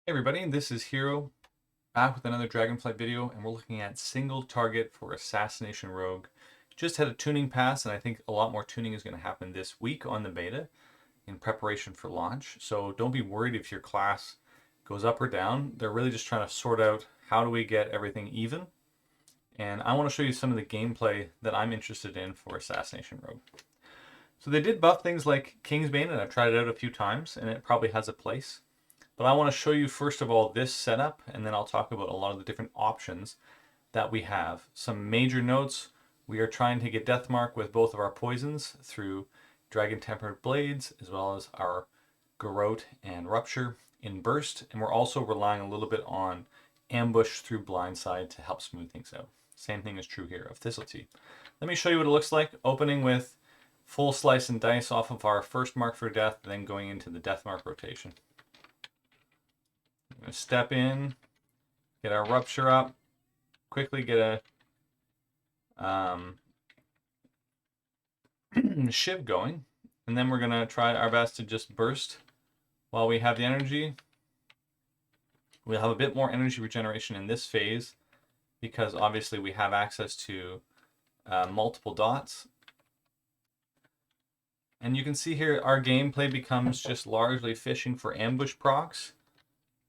Hey everybody, this is Hero back with another Dragonflight video, and we're looking at single target for Assassination Rogue. Just had a tuning pass, and I think a lot more tuning is going to happen this week on the beta in preparation for launch. So don't be worried if your class goes up or down. They're really just trying to sort out how do we get everything even. And I want to show you some of the gameplay that I'm interested in for Assassination Rogue. So they did buff things like Kingsbane, and I've tried it out a few times, and it probably has a place. But I want to show you first of all this setup, and then I'll talk about a lot of the different options that we have. Some major notes: we are trying to get Deathmark with both of our poisons through Dragon Tempered Blades, as well as our Garrote and Rupture in Burst, and we're also relying a little bit on Ambush through Blindside to help smooth things out. Same thing is true here of Thistle Tea. Let me show you what it looks like, opening with full slice and dice off of our first mark for death, then going into the Deathmark rotation. We're going to step in, get our Rupture up, quickly get a Shiv going, and then we're going to try our best to just burst while we have the energy. We'll have a bit more energy regeneration in this phase because obviously we have access to multiple dots. And you can see here our gameplay becomes just largely fishing for ambush procs,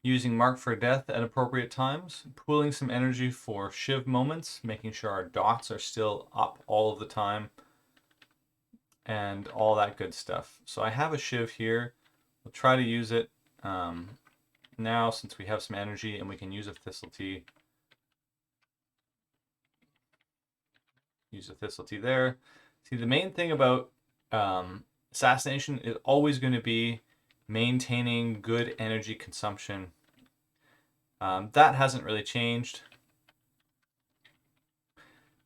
using Mark for Death at appropriate times, pooling some energy for Shiv moments, making sure our dots are still up all of the time, and all that good stuff. So I have a Shiv here. We'll try to use it now since we have some energy and we can use a Thistle Tea. Use a Thistle Tea there. See, the main thing about Assassination is always going to be maintaining good energy consumption. That hasn't really changed.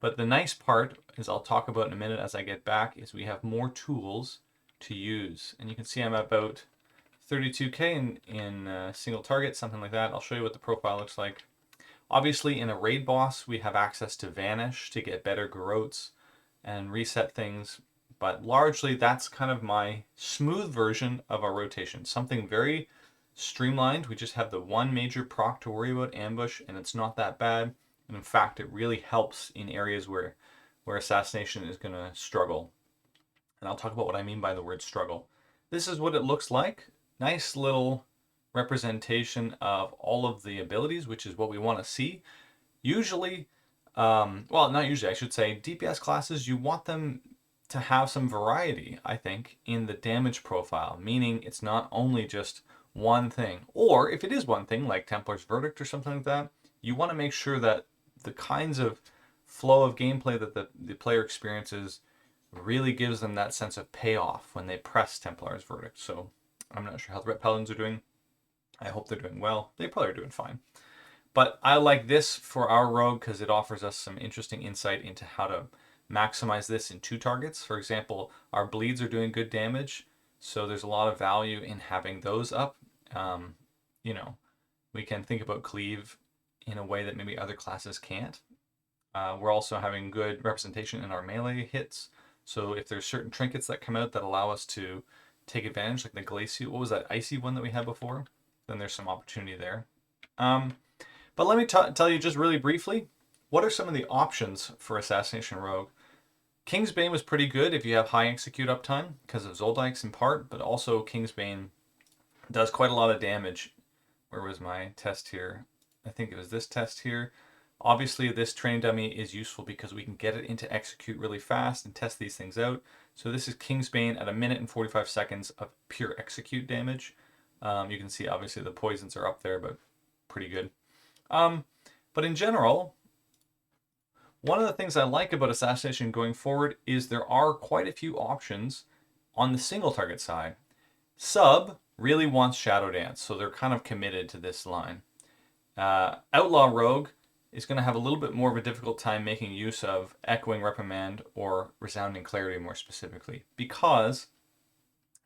But the nice part, as I'll talk about in a minute as I get back, is we have more tools to use. And you can see I'm at about 32k in single target, something like that. I'll show you what the profile looks like. Obviously, in a raid boss, we have access to Vanish to get better Garrotes and reset things. But largely, that's kind of my smooth version of our rotation. Something very streamlined. We just have the one major proc to worry about, Ambush, and it's not that bad. And in fact, it really helps in areas where Assassination is going to struggle. And I'll talk about what I mean by the word struggle. This is what it looks like. Nice little representation of all of the abilities, which is what we want to see. Usually, well, not usually, I should say, DPS classes, you want them to have some variety, I think, in the damage profile, meaning it's not only just one thing. Or if it is one thing, like Templar's Verdict or something like that, you want to make sure that the kinds of flow of gameplay that the player experiences really gives them that sense of payoff when they press Templar's Verdict. So I'm not sure how the Ret Paladins are doing. I hope they're doing well. They probably are doing fine. But I like this for our rogue because it offers us some interesting insight into how to maximize this in two targets. For example, our bleeds are doing good damage, so there's a lot of value in having those up. You know, we can think about cleave in a way that maybe other classes can't. We're also having good representation in our melee hits. So if there's certain trinkets that come out that allow us to take advantage, like the glacial, what was that icy one that we had before? Then there's some opportunity there. But let me tell you just really briefly, what are some of the options for Assassination Rogue? Kingsbane was pretty good if you have high execute uptime because of Zoldikes in part, but also Kingsbane does quite a lot of damage. Where was my test here? I think it was this test here. Obviously, this training dummy is useful because we can get it into execute really fast and test these things out. So this is Kingsbane at 1 minute and 45 seconds of pure execute damage. You can see obviously the poisons are up there, but pretty good. But in general, one of the things I like about Assassination going forward is there are quite a few options on the single target side. Sub really wants Shadow Dance, so they're kind of committed to this line. Outlaw Rogue is going to have a little bit more of a difficult time making use of Echoing Reprimand or Resounding Clarity more specifically, because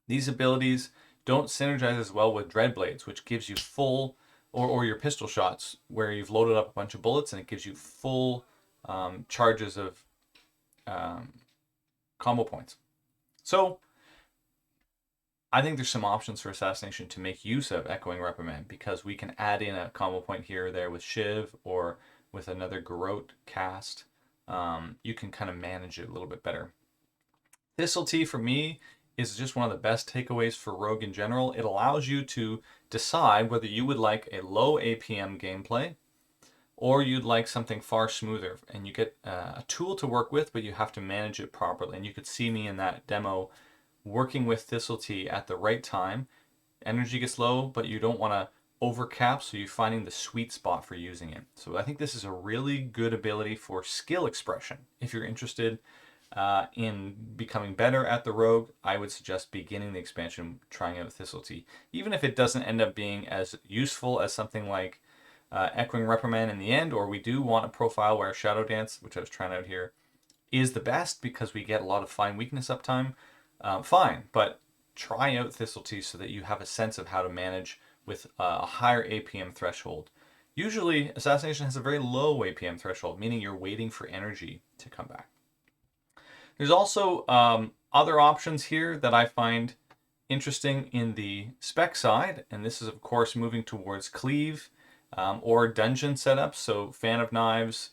these abilities don't synergize as well with Dreadblades, which gives you full, or your pistol shots, where you've loaded up a bunch of bullets and it gives you full charges of combo points. So I think there's some options for Assassination to make use of Echoing Reprimand, because we can add in a combo point here or there with Shiv or with another Garrote cast. You can kind of manage it a little bit better. Thistle Tea for me is just one of the best takeaways for Rogue in general. It allows you to decide whether you would like a low APM gameplay or you'd like something far smoother, and you get a tool to work with, but you have to manage it properly. And you could see me in that demo working with Thistle Tea at the right time. Energy gets low, but you don't want to overcap, so you're finding the sweet spot for using it. So I think this is a really good ability for skill expression. If you're interested in becoming better at the rogue, I would suggest beginning the expansion trying out Thistle Tea. Even if it doesn't end up being as useful as something like Echoing Reprimand in the end, or we do want a profile where Shadow Dance, which I was trying out here, is the best because we get a lot of fine weakness uptime, fine, but try out Thistle Tea so that you have a sense of how to manage with a higher APM threshold. Usually, Assassination has a very low APM threshold, meaning you're waiting for energy to come back. There's also other options here that I find interesting in the spec side, and this is of course moving towards cleave or dungeon setups. So Fan of Knives,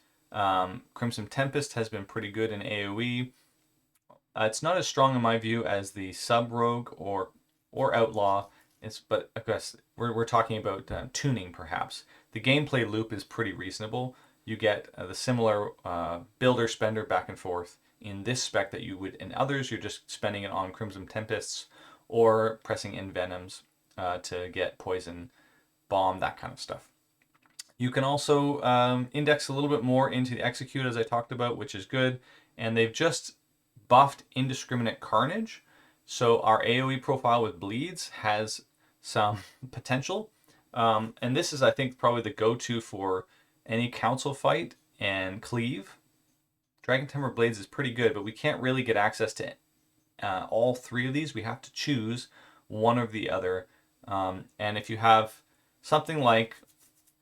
Crimson Tempest has been pretty good in AoE. It's not as strong in my view as the sub rogue or outlaw. But I guess we're talking about tuning perhaps. The gameplay loop is pretty reasonable. You get the similar builder spender back and forth in this spec that you would in others. You're just spending it on Crimson Tempests or pressing Envenoms to get poison, bomb, that kind of stuff. You can also index a little bit more into the execute, as I talked about, which is good. And they've just buffed Indiscriminate Carnage. So our AoE profile with bleeds has some potential. And this is, I think, probably the go-to for any council fight and cleave. Dragon Timber Blades is pretty good, but we can't really get access to all three of these. We have to choose one or the other. And if you have something like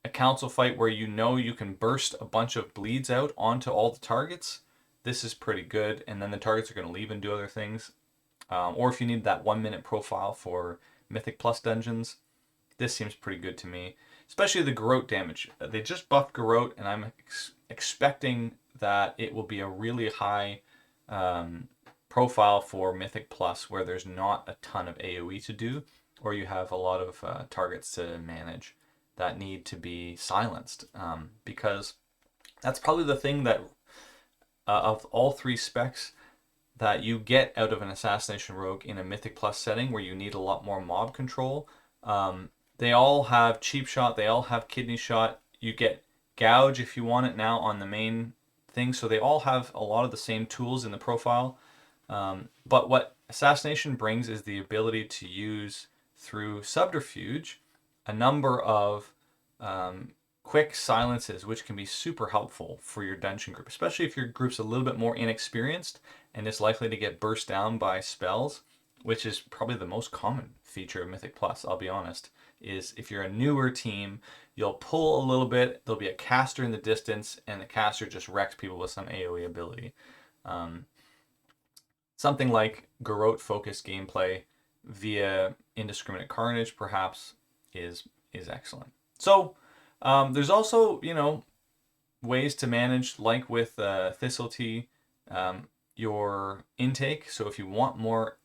a council fight where you know you can burst a bunch of bleeds out onto all the targets, this is pretty good. And then the targets are going to leave and do other things. Or if you need that 1 minute profile for Mythic Plus dungeons, this seems pretty good to me. Especially the Garrote damage. They just buffed Garrote, and I'm expecting that it will be a really high profile for Mythic Plus, where there's not a ton of AoE to do, or you have a lot of targets to manage that need to be silenced. Because that's probably the thing that, of all three specs, that you get out of an Assassination Rogue in a Mythic Plus setting where you need a lot more mob control. They all have Cheap Shot, they all have Kidney Shot. You get Gouge if you want it now on the main thing. So they all have a lot of the same tools in the profile. But what Assassination brings is the ability to use, through Subterfuge, a number of quick silences, which can be super helpful for your dungeon group, especially if your group's a little bit more inexperienced and is likely to get burst down by spells, which is probably the most common feature of Mythic Plus, I'll be honest, is if you're a newer team, you'll pull a little bit, there'll be a caster in the distance, and the caster just wrecks people with some AoE ability. Something like Garrote focused gameplay via Indiscriminate Carnage perhaps is excellent. So there's also, ways to manage, like with Thistle Tea, your intake. So if you want more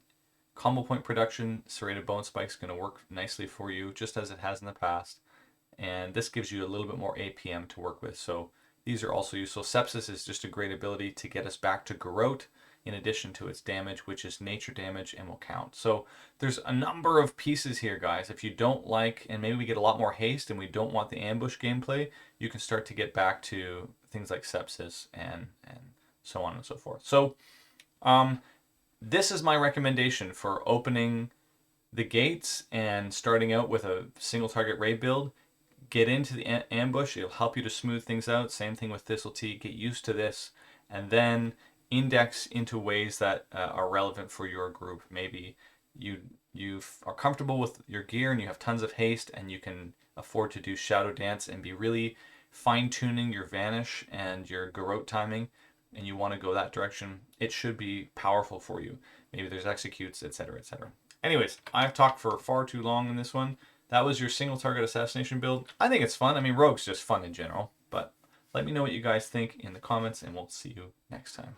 combo point production, Serrated Bone Spike is going to work nicely for you, just as it has in the past. And this gives you a little bit more APM to work with. So these are also useful. Sepsis is just a great ability to get us back to Garrote, in addition to its damage, which is nature damage and will count. So there's a number of pieces here, guys. If you don't like, and maybe we get a lot more haste and we don't want the ambush gameplay, you can start to get back to things like Sepsis and so on and so forth. So this is my recommendation for opening the gates and starting out with a single target raid build. Get into the ambush. It'll help you to smooth things out. Same thing with Thistle Tea. Get used to this, and then index into ways that are relevant for your group. Maybe you are comfortable with your gear and you have tons of haste and you can afford to do Shadow Dance and be really fine-tuning your Vanish and your Garrote timing, and you want to go that direction. It should be powerful for you. Maybe there's executes, etc., etc. Anyways, I've talked for far too long in this one. That was your single target assassination build. I think it's fun. I mean, Rogue's just fun in general, but let me know what you guys think in the comments, and we'll see you next time.